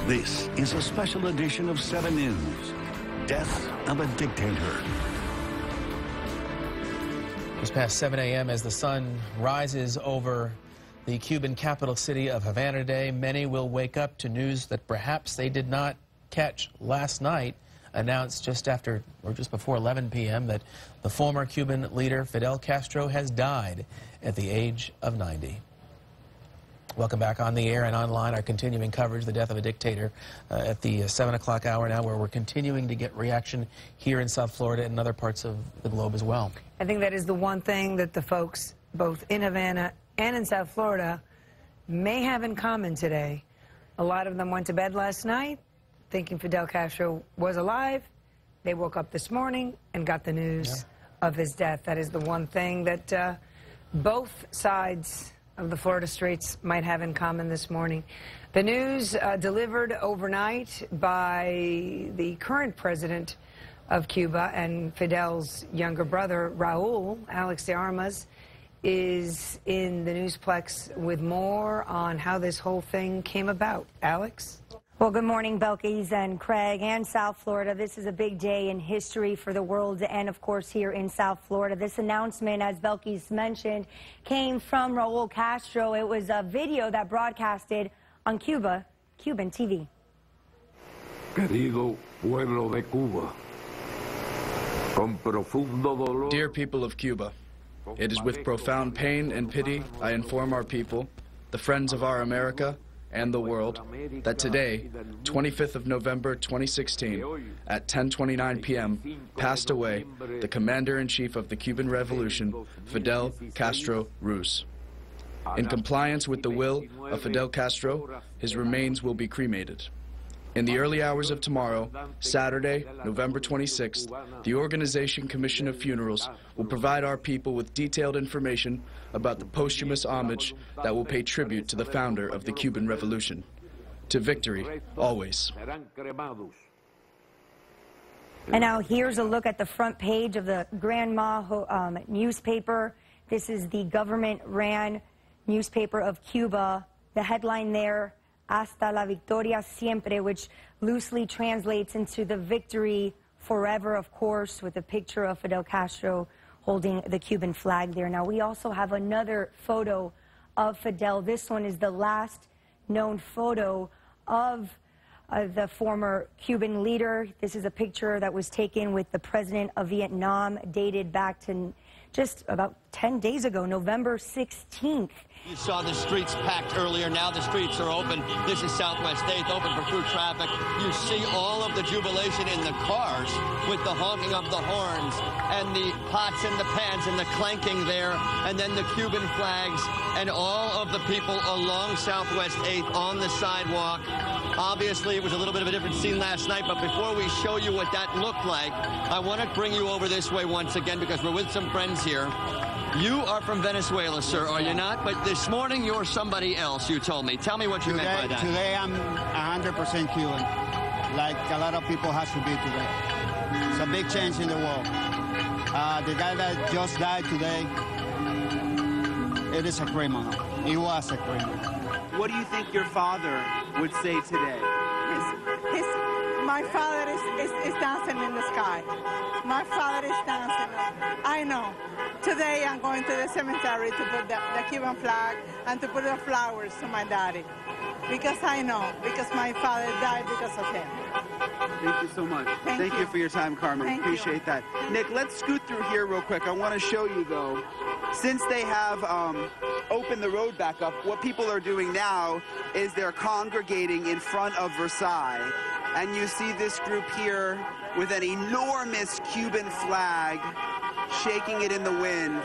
This is a special edition of 7 News, Death of a Dictator. Just past 7 a.m. as the sun rises over the Cuban capital city of Havana today, many will wake up to news that perhaps they did not catch last night, announced just after or just before 11 p.m. that the former Cuban leader Fidel Castro has died at the age of 90. Welcome back on the air and online, our continuing coverage, The Death of a Dictator, at the 7 o'clock hour now, where we're continuing to get reaction here in South Florida and in other parts of the globe as well. I think that is the one thing that the folks both in Havana and in South Florida may have in common today. A lot of them went to bed last night thinking Fidel Castro was alive. They woke up this morning and got the news of his death. That is the one thing that both sides of the Florida streets might have in common this morning. The news delivered overnight by the current president of Cuba and Fidel's younger brother, Raul, Alex de Armas, is in the newsplex with more on how this whole thing came about. Alex? Well, good morning, Belkis and Craig and South Florida. This is a big day in history for the world and, of course, here in South Florida. This announcement, as Belkis mentioned, came from Raul Castro. It was a video that broadcasted on Cuban TV. Querido pueblo de Cuba, con profundo dolor. Dear people of Cuba, it is with profound pain and pity I inform our people, the friends of our America, and the world, that today, 25th of November 2016, at 10:29 p.m., passed away the Commander-in-Chief of the Cuban Revolution, Fidel Castro Ruz. In compliance with the will of Fidel Castro, his remains will be cremated. In the early hours of tomorrow, Saturday, November 26th, the Organization Commission of Funerals will provide our people with detailed information about the posthumous homage that will pay tribute to the founder of the Cuban Revolution. To victory, always. And now here's a look at the front page of the Granma newspaper. This is the government-ran newspaper of Cuba. The headline there, Hasta la victoria siempre, which loosely translates into the victory forever, of course, with a picture of Fidel Castro holding the Cuban flag there. Now, we also have another photo of Fidel. This one is the last known photo of the former Cuban leader. This is a picture that was taken with the president of Vietnam, dated back to just about 10 days ago, November 16th. You saw the streets packed earlier. Now the streets are open. This is Southwest 8th, open for through traffic. You see all of the jubilation in the cars with the honking of the horns and the pots and the pans and the clanking there, and then the Cuban flags and all of the people along Southwest 8th on the sidewalk. Obviously, it was a little bit of a different scene last night, but before we show you what that looked like, I want to bring you over this way once again because we're with some friends here. You are from Venezuela, sir, are you not? But this morning you're somebody else, you told me. Tell me what you meant by that. Today I'm 100% Cuban, like a lot of people have to be today. It's a big change in the world. The guy that just died today, it is a criminal. He was a criminal. What do you think your father would say today? My father is dancing in the sky. My father is dancing. I know. Today I'm going to the cemetery to put the Cuban flag and to put the flowers to my daddy. Because I know, because my father died because of him. Thank you so much. Thank you for your time, Carmen. Appreciate that. Nick, let's scoot through here real quick. I want to show you, though, since they have opened the road back up, what people are doing now is they're congregating in front of Versailles. And you see this group here with an enormous Cuban flag, shaking it in the wind,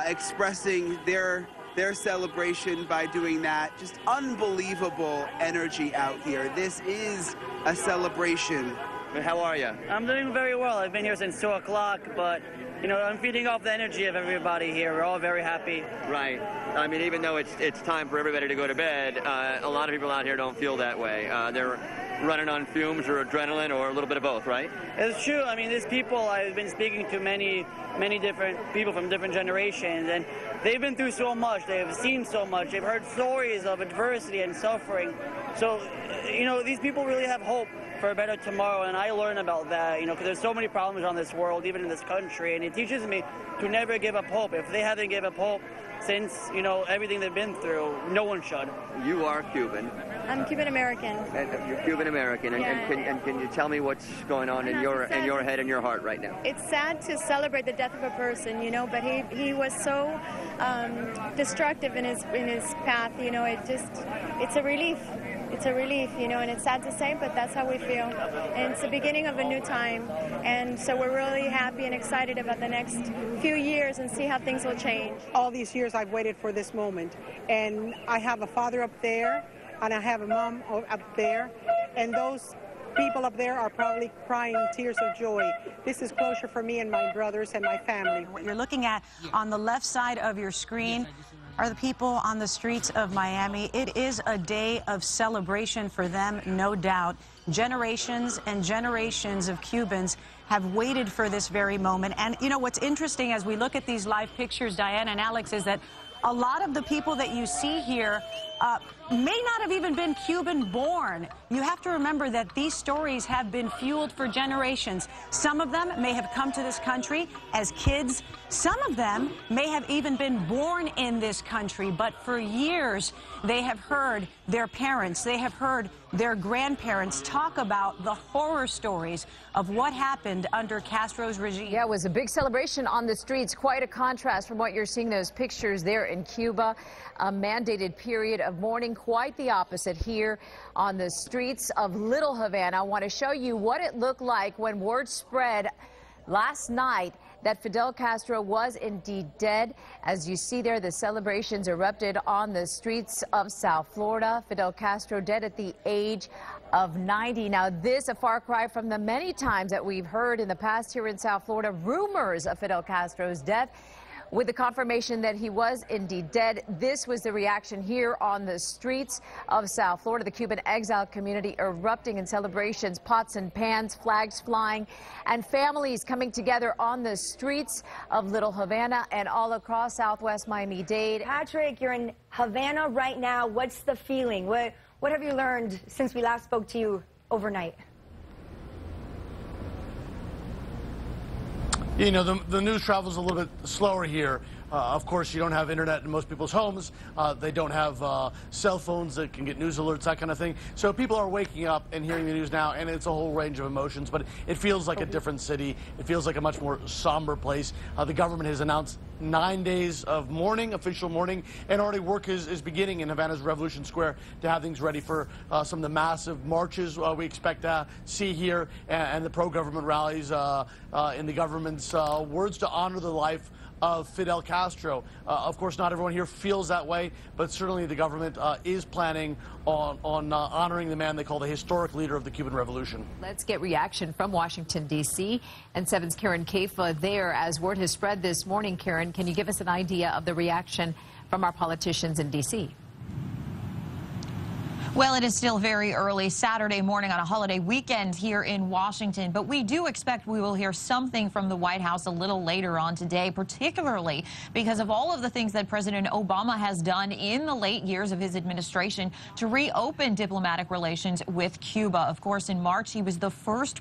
expressing their celebration by doing that. Just unbelievable energy out here. This is a celebration. How are you? I'm doing very well. I've been here since 2 o'clock, but, you know, I'm feeding off the energy of everybody here. We're all very happy. Right. I mean, even though it's time for everybody to go to bed, a lot of people out here don't feel that way. They're running on fumes or adrenaline or a little bit of both, right? It's true. I mean, these people, I've been speaking to many different people from different generations, and they've been through so much, they've seen so much, they've heard stories of adversity and suffering. So, you know, these people really have hope for a better tomorrow, and I learn about that, you know, because there's so many problems on this world, even in this country, and it teaches me to never give up hope. If they haven't given up hope since, you know, everything they've been through, no one should. You are Cuban. I'm Cuban American. And you're Cuban American, and can you tell me what's going on in your head and your heart right now? It's sad to celebrate the death of a person, you know, but he was so destructive in his path, you know. It's a relief. It's a relief, you know, and it's sad to say, but that's how we feel. And it's the beginning of a new time, and so we're really happy and excited about the next few years and see how things will change. All these years I've waited for this moment, and I have a father up there, and I have a mom up there, and those people up there are probably crying tears of joy. This is closure for me and my brothers and my family. What you're looking at on the left side of your screen are the people on the streets of Miami. It is a day of celebration for them, no doubt. Generations and generations of Cubans have waited for this very moment. And, you know, what's interesting as we look at these live pictures, Diane and Alex, is that a lot of the people that you see here may not have even been Cuban born. You have to remember that these stories have been fueled for generations. Some of them may have come to this country as kids. Some of them may have even been born in this country, but for years they have heard their parents, they have heard their grandparents talk about the horror stories of what happened under Castro's regime. Yeah, it was a big celebration on the streets. Quite a contrast from what you're seeing those pictures there in Cuba. A mandated period of mourning, quite the opposite here on the streets of Little Havana. I want to show you what it looked like when word spread last night that Fidel Castro was indeed dead. As you see there, the celebrations erupted on the streets of South Florida. Fidel Castro dead at the age of 90. Now, this a far cry from the many times that we've heard in the past here in South Florida, rumors of Fidel Castro's death. With the confirmation that he was indeed dead, this was the reaction here on the streets of South Florida. The Cuban exile community erupting in celebrations, pots and pans, flags flying, and families coming together on the streets of Little Havana and all across Southwest Miami-Dade. Patrick, you're in Havana right now. What's the feeling? What have you learned since we last spoke to you overnight? You know, the news travels a little bit slower here. Of course, you don't have internet in most people's homes. They don't have cell phones that can get news alerts, that kind of thing. So people are waking up and hearing the news now, and it's a whole range of emotions. But it feels like a different city. It feels like a much more somber place. The government has announced 9 days of mourning, official mourning, and already work is beginning in Havana's Revolution Square to have things ready for some of the massive marches we expect to see here and the pro-government rallies in the government's words to honor the life of Fidel Castro. Of course, not everyone here feels that way, but certainly the government is planning on honoring the man they call the historic leader of the Cuban Revolution. Let's get reaction from Washington, D.C. and 7's Karen Kafa there. As word has spread this morning, Karen, can you give us an idea of the reaction from our politicians in D.C.? Well, it is still very early Saturday morning on a holiday weekend here in Washington, but we do expect we will hear something from the White House a little later on today, particularly because of all of the things that President Obama has done in the late years of his administration to reopen diplomatic relations with Cuba. Of course, in March, he was the first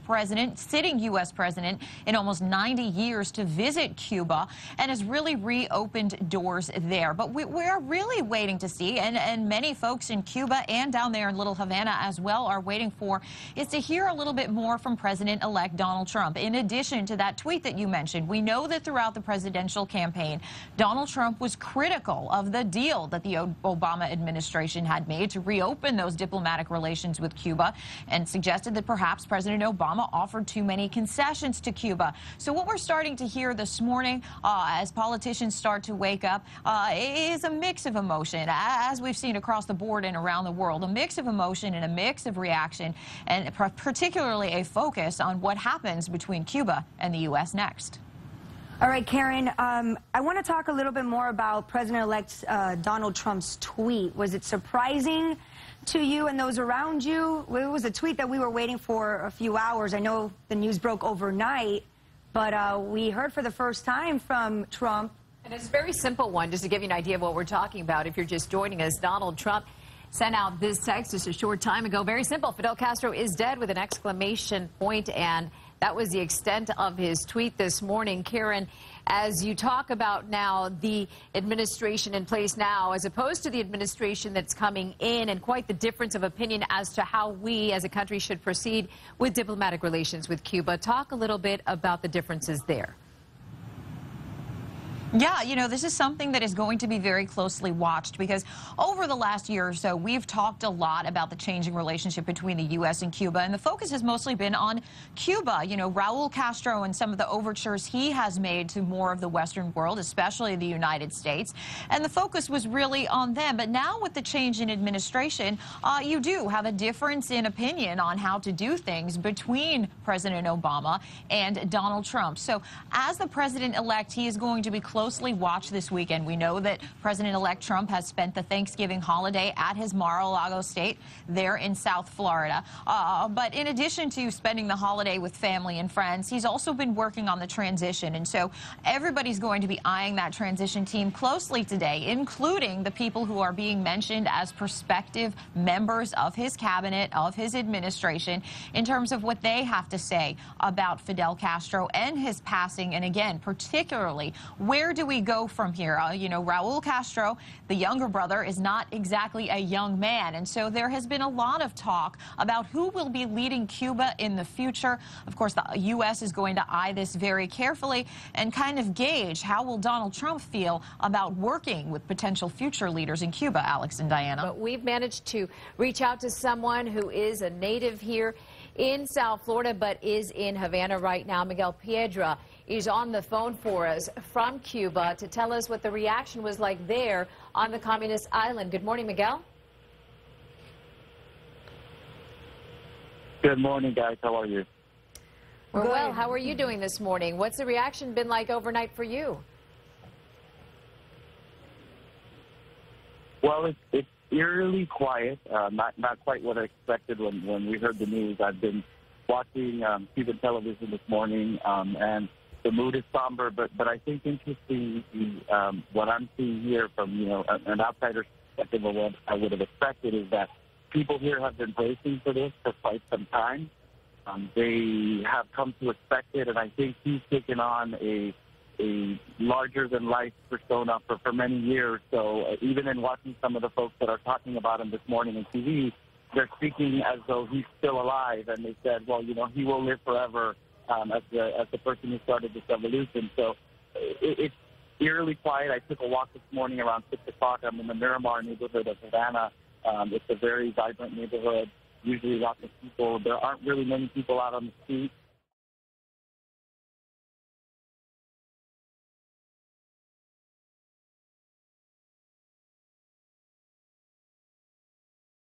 sitting U.S. president in almost 90 years to visit Cuba and has really reopened doors there. But we're really waiting to see, and many folks in Cuba and down there in Little Havana as well are waiting for, is to hear a little bit more from President-elect Donald Trump. In addition to that tweet that you mentioned, we know that throughout the presidential campaign, Donald Trump was critical of the deal that the Obama administration had made to reopen those diplomatic relations with Cuba and suggested that perhaps President Obama offered too many concessions to Cuba. So what we're starting to hear this morning as politicians start to wake up is a mix of emotion, as we've seen across the board and around the world. A mix of emotion and a mix of reaction, and particularly a focus on what happens between Cuba and the U.S. next. All right, Karen, I want to talk a little bit more about President-elect Donald Trump's tweet. Was it surprising to you and those around you? It was a tweet that we were waiting for a few hours. I know the news broke overnight, but we heard for the first time from Trump And it's a very simple one, just to give you an idea of what we're talking about. If you're just joining us, Donald Trump sent out this text just a short time ago. Very simple. Fidel Castro is dead with an exclamation point, and that was the extent of his tweet this morning. Karen, as you talk about now the administration in place now, as opposed to the administration that's coming in, and quite the difference of opinion as to how we as a country should proceed with diplomatic relations with Cuba, talk a little bit about the differences there. Yeah, you know, this is something that is going to be very closely watched because over the last year or so, we've talked a lot about the changing relationship between the U.S. and Cuba, and the focus has mostly been on Cuba. You know, Raul Castro and some of the overtures he has made to more of the Western world, especially the United States, and the focus was really on them. But now with the change in administration, you do have a difference in opinion on how to do things between President Obama and Donald Trump. So as the president-elect, he is going to be closely watched this weekend. We know that President-elect Trump has spent the Thanksgiving holiday at his Mar-a-Lago state there in South Florida. But in addition to spending the holiday with family and friends, he's also been working on the transition. And so everybody's going to be eyeing that transition team closely today, including the people who are being mentioned as prospective members of his cabinet, of his administration, in terms of what they have to say about Fidel Castro and his passing. And again, particularly, where do we go from here? You know, Raul Castro, the younger brother, is not exactly a young man. And so there has been a lot of talk about who will be leading Cuba in the future. Of course, the U.S. is going to eye this very carefully and kind of gauge how will Donald Trump feel about working with potential future leaders in Cuba, Alex and Diana. But we've managed to reach out to someone who is a native here in South Florida, but is in Havana right now. Miguel Piedra is on the phone for us from Cuba to tell us what the reaction was like there on the communist island. Good morning, Miguel. Good morning, guys. How are you? We're well. How are you doing this morning? What's the reaction been like overnight for you? Well, it's eerily quiet. Not quite what I expected when we heard the news. I've been watching Cuban television this morning, and the mood is somber. But I think interestingly, what I'm seeing here from an outsider's perspective of what I would have expected is that people here have been bracing for this for quite some time. They have come to expect it, and I think he's taken on a larger-than-life persona for many years. So even in watching some of the folks that are talking about him this morning on TV, they're speaking as though he's still alive, and they said, well, he will live forever as the person who started this revolution. So it's eerily quiet. I took a walk this morning around 6 o'clock. I'm in the Miramar neighborhood of Havana. It's a very vibrant neighborhood, usually lots of people. There aren't really many people out on the street.